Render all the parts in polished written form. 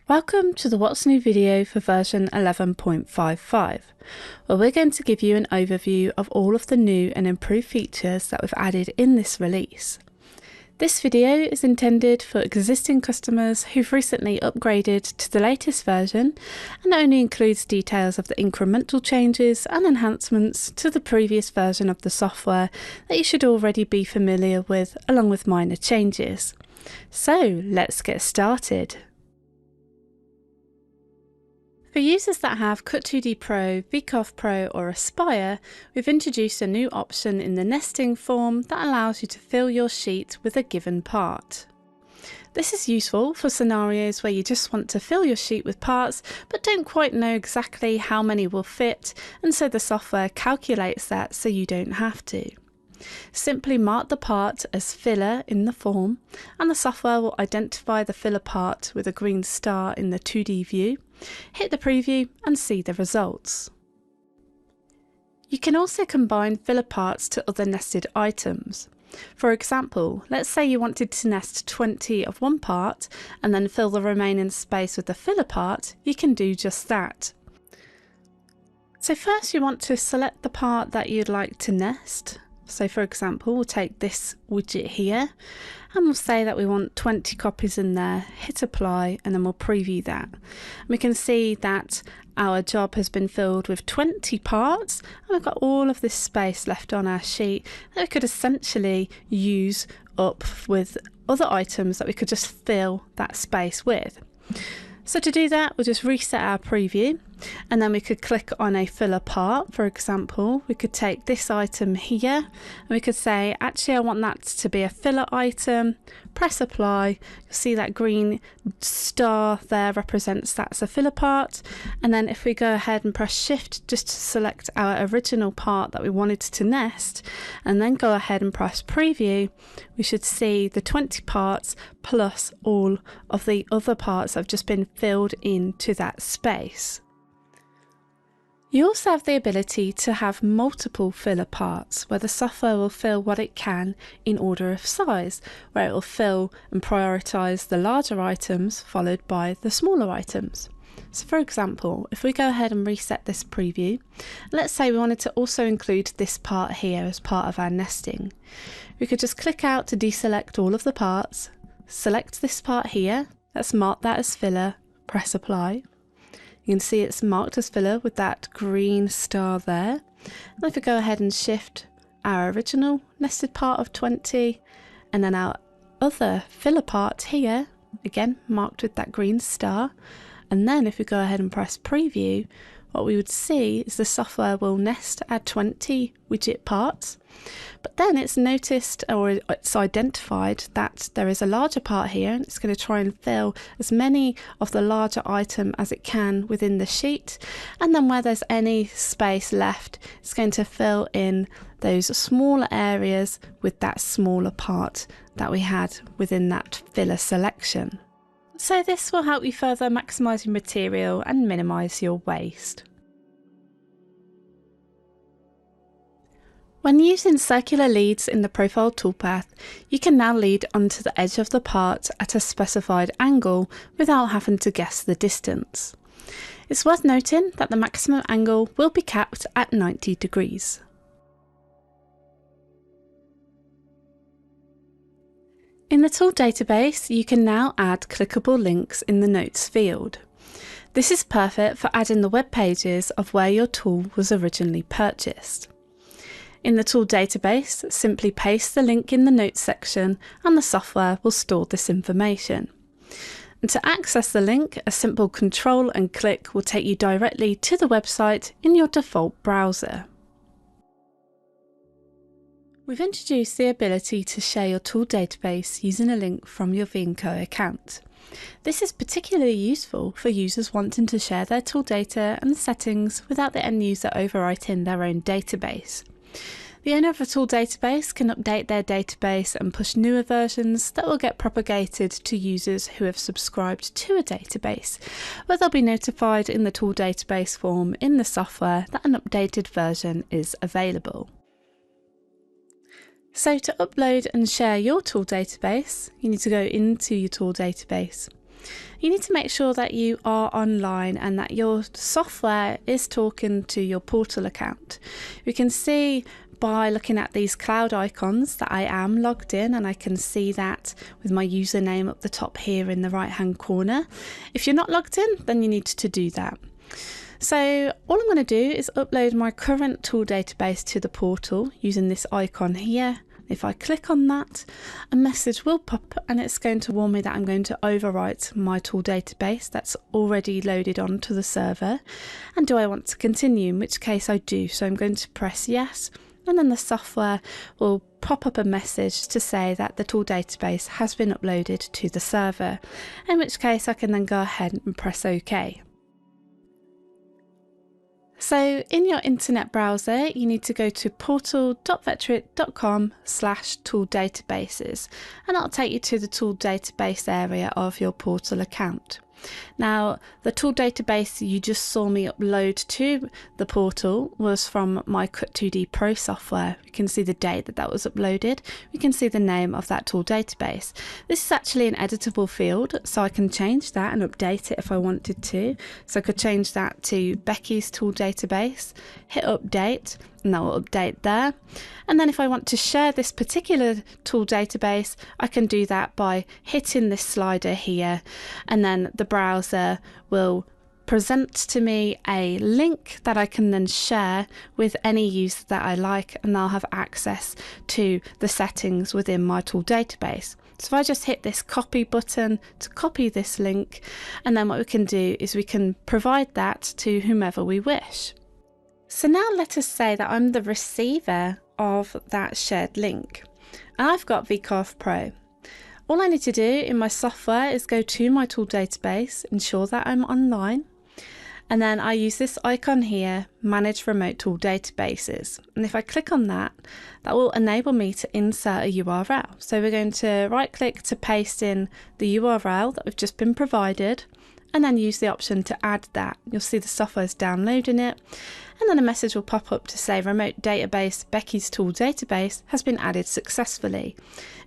Welcome to the What's New video for version 11.55, where we're going to give you an overview of all of the new and improved features that we've added in this release. This video is intended for existing customers who've recently upgraded to the latest version and only includes details of the incremental changes and enhancements to the previous version of the software that you should already be familiar with, along with minor changes. So let's get started. For users that have Cut2D Pro, vcarve Pro or Aspire, we've introduced a new option in the nesting form that allows you to fill your sheet with a given part. This is useful for scenarios where you just want to fill your sheet with parts but don't quite know exactly how many will fit, and so the software calculates that so you don't have to. Simply mark the part as filler in the form and the software will identify the filler part with a green star in the 2D view. Hit the preview and see the results. You can also combine filler parts to other nested items. For example, let's say you wanted to nest 20 of one part and then fill the remaining space with the filler part, you can do just that. So first you want to select the part that you'd like to nest. So for example, we'll take this widget here and we'll say that we want 20 copies in there, hit apply, and then we'll preview that. And we can see that our job has been filled with 20 parts and we've got all of this space left on our sheet that we could essentially use up with other items that we could just fill that space with. So to do that, we'll just reset our preview and then we could click on a filler part. For example, we could take this item here and we could say, actually I want that to be a filler item, press apply. You'll see that green star there represents that's a filler part. And then if we go ahead and press shift just to select our original part that we wanted to nest and then go ahead and press preview, we should see the 20 parts plus all of the other parts that have just been filled into that space. You also have the ability to have multiple filler parts where the software will fill what it can in order of size, where it will fill and prioritise the larger items followed by the smaller items. So for example, if we go ahead and reset this preview, let's say we wanted to also include this part here as part of our nesting. We could just click out to deselect all of the parts, select this part here, let's mark that as filler, press apply. You can see it's marked as filler with that green star there. And if we go ahead and shift our original nested part of 20 and then our other filler part here, again marked with that green star, and then if we go ahead and press preview, what we would see is the software will nest our 20 widget parts, but then it's noticed or it's identified that there is a larger part here and it's going to try and fill as many of the larger item as it can within the sheet, and then where there's any space left it's going to fill in those smaller areas with that smaller part that we had within that filler selection. So this will help you further maximise your material and minimise your waste. When using circular leads in the profile toolpath, you can now lead onto the edge of the part at a specified angle without having to guess the distance. It's worth noting that the maximum angle will be capped at 90 degrees. In the tool database, you can now add clickable links in the notes field. This is perfect for adding the web pages of where your tool was originally purchased. In the tool database, simply paste the link in the notes section and the software will store this information. And to access the link, a simple control and click will take you directly to the website in your default browser. We've introduced the ability to share your tool database using a link from your V&Co account. This is particularly useful for users wanting to share their tool data and settings without the end user overwriting their own database. The owner of a tool database can update their database and push newer versions that will get propagated to users who have subscribed to a database, where they'll be notified in the tool database form in the software that an updated version is available. So to upload and share your tool database, you need to go into your tool database. You need to make sure that you are online and that your software is talking to your portal account. We can see by looking at these cloud icons that I am logged in, and I can see that with my username up the top here in the right hand corner. If you're not logged in, then you need to do that. So all I'm going to do is upload my current tool database to the portal using this icon here. If I click on that, a message will pop up and it's going to warn me that I'm going to overwrite my tool database that's already loaded onto the server. And do I want to continue? In which case I do. So I'm going to press yes, and then the software will pop up a message to say that the tool database has been uploaded to the server, in which case I can then go ahead and press OK. So in your internet browser, you need to go to portal.vectric.com/tool-databases, and that'll take you to the tool database area of your portal account. Now, the tool database you just saw me upload to the portal was from my Cut2D Pro software. You can see the date that was uploaded. We can see the name of that tool database. This is actually an editable field, so I can change that and update it if I wanted to. So I could change that to Becky's tool database, hit update, and that will update there. And then if I want to share this particular tool database, I can do that by hitting this slider here, and then the browser will present to me a link that I can then share with any user that I like, and they'll have access to the settings within my tool database. So if I just hit this copy button to copy this link, and then what we can do is we can provide that to whomever we wish. So now let us say that I'm the receiver of that shared link, and I've got vcarve Pro. All I need to do in my software is go to my tool database, ensure that I'm online, and then I use this icon here, Manage Remote Tool Databases. And if I click on that, that will enable me to insert a URL. So we're going to right click to paste in the URL that we've just been provided, and then use the option to add that. You'll see the software's downloading it, and then a message will pop up to say remote database Becky's tool database has been added successfully,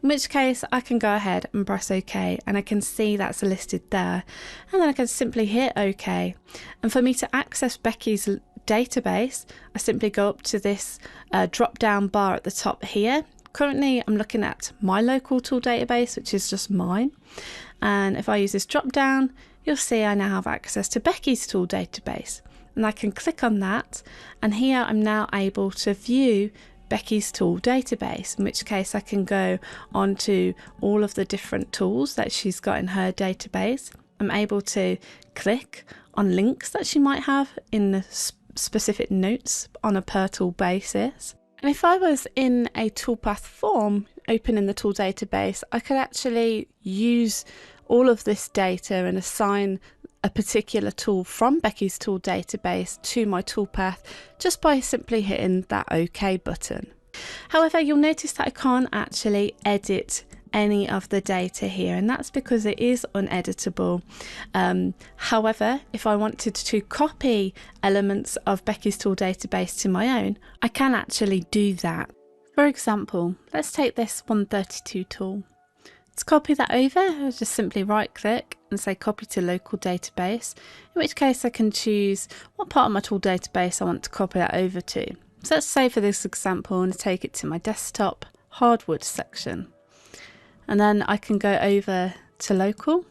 in which case I can go ahead and press OK, and I can see that's listed there, and then I can simply hit OK. And for me to access Becky's database, I simply go up to this drop down bar at the top here. Currently I'm looking at my local tool database, which is just mine, and if I use this drop down, you'll see I now have access to Becky's tool database, and I can click on that, and here I'm now able to view Becky's tool database, in which case I can go on to all of the different tools that she's got in her database. I'm able to click on links that she might have in the specific notes on a per tool basis. And if I was in a toolpath form open in the tool database, I could actually use all of this data and assign a particular tool from Becky's tool database to my toolpath just by simply hitting that OK button. However, you'll notice that I can't actually edit any of the data here, and that's because it is uneditable. However, if I wanted to copy elements of Becky's tool database to my own, I can actually do that. For example, let's take this 132 tool. To copy that over, I'll just simply right click and say copy to local database, in which case I can choose what part of my tool database I want to copy that over to. So let's say for this example, I'm going to take it to my desktop hardwood section. And then I can go over to local,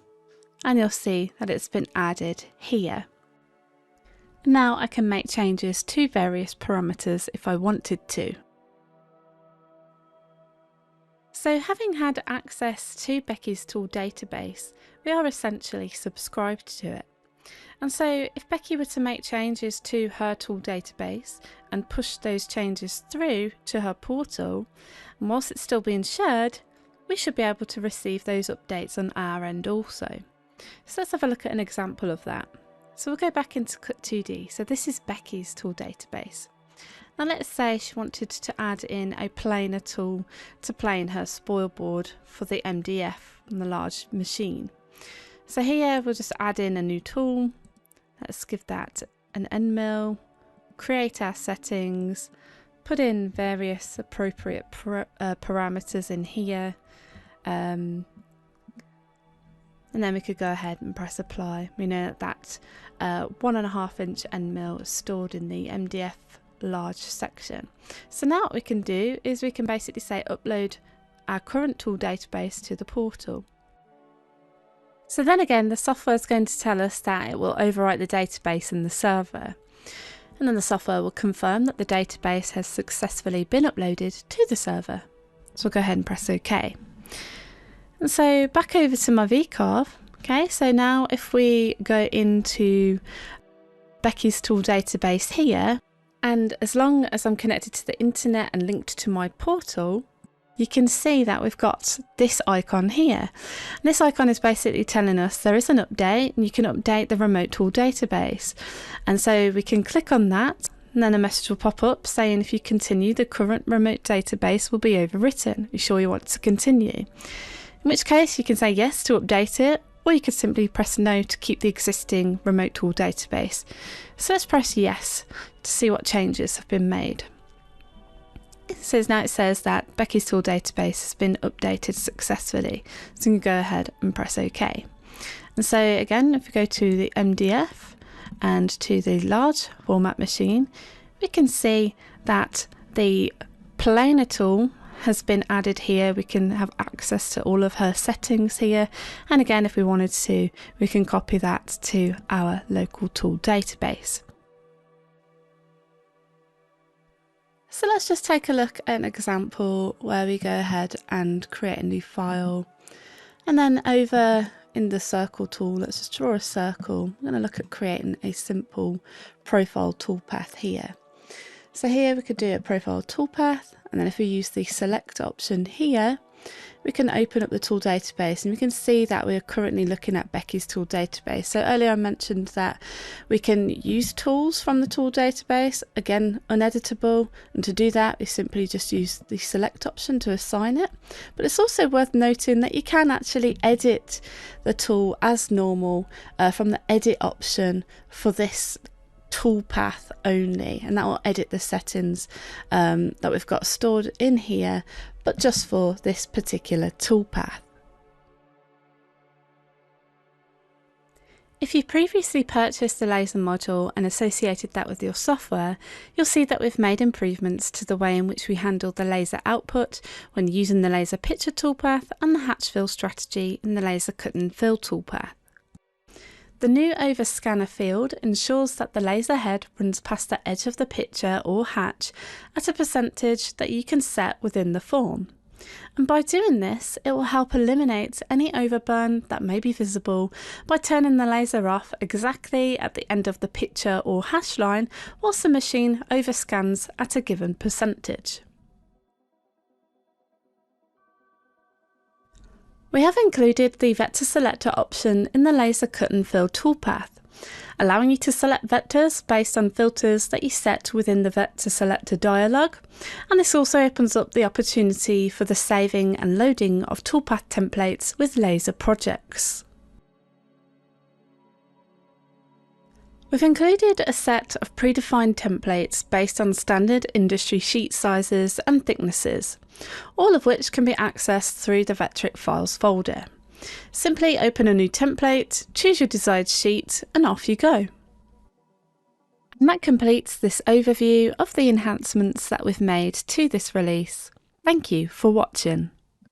and you'll see that it's been added here. Now I can make changes to various parameters if I wanted to. So having had access to Becky's tool database, we are essentially subscribed to it. And so if Becky were to make changes to her tool database and push those changes through to her portal, and whilst it's still being shared, we should be able to receive those updates on our end also. So let's have a look at an example of that. So we'll go back into Cut2D. So this is Becky's tool database. Now let's say she wanted to add in a planer tool to plane her spoil board for the MDF on the large machine. So here we'll just add in a new tool. Let's give that an end mill, create our settings, put in various appropriate parameters in here, and then we could go ahead and press apply. We know that 1.5 inch end mill is stored in the MDF large section. So now what we can do is we can basically say upload our current tool database to the portal. So then again, the software is going to tell us that it will overwrite the database in the server, and then the software will confirm that the database has successfully been uploaded to the server. So we'll go ahead and press OK. And so back over to my vcarve. Okay, so now if we go into Becky's tool database here, and as long as I'm connected to the internet and linked to my portal, you can see that we've got this icon here. And this icon is basically telling us there is an update and you can update the remote tool database. And so we can click on that, and then a message will pop up saying if you continue, the current remote database will be overwritten. Are you sure you want to continue? In which case you can say yes to update it, or you could simply press no to keep the existing remote tool database. So let's press yes to see what changes have been made. It says that Becky's tool database has been updated successfully. So you can go ahead and press OK. And so again, if we go to the MDF and to the large format machine, we can see that the planer tool has been added here. We can have access to all of her settings here, and again, if we wanted to, we can copy that to our local tool database. So let's just take a look at an example where we go ahead and create a new file, and then over in the circle tool, let's just draw a circle. I'm going to look at creating a simple profile toolpath here. So here we could do a profile toolpath, and then if we use the select option here, we can open up the tool database, and we can see that we're currently looking at Becky's tool database. So earlier I mentioned that we can use tools from the tool database, again uneditable, and to do that we simply just use the select option to assign it. But it's also worth noting that you can actually edit the tool as normal from the edit option for this toolpath only, and that will edit the settings that we've got stored in here, but just for this particular toolpath. If you previously purchased the laser module and associated that with your software, you'll see that we've made improvements to the way in which we handle the laser output when using the laser picture toolpath and the hatch fill strategy in the laser cut and fill toolpath. The new overscanner field ensures that the laser head runs past the edge of the picture or hatch at a percentage that you can set within the form. And by doing this, it will help eliminate any overburn that may be visible by turning the laser off exactly at the end of the picture or hash line whilst the machine overscans at a given percentage. We have included the vector selector option in the laser cut and fill toolpath, allowing you to select vectors based on filters that you set within the vector selector dialog, and this also opens up the opportunity for the saving and loading of toolpath templates with laser projects. We've included a set of predefined templates based on standard industry sheet sizes and thicknesses, all of which can be accessed through the Vectric Files folder. Simply open a new template, choose your desired sheet, and off you go. And that completes this overview of the enhancements that we've made to this release. Thank you for watching.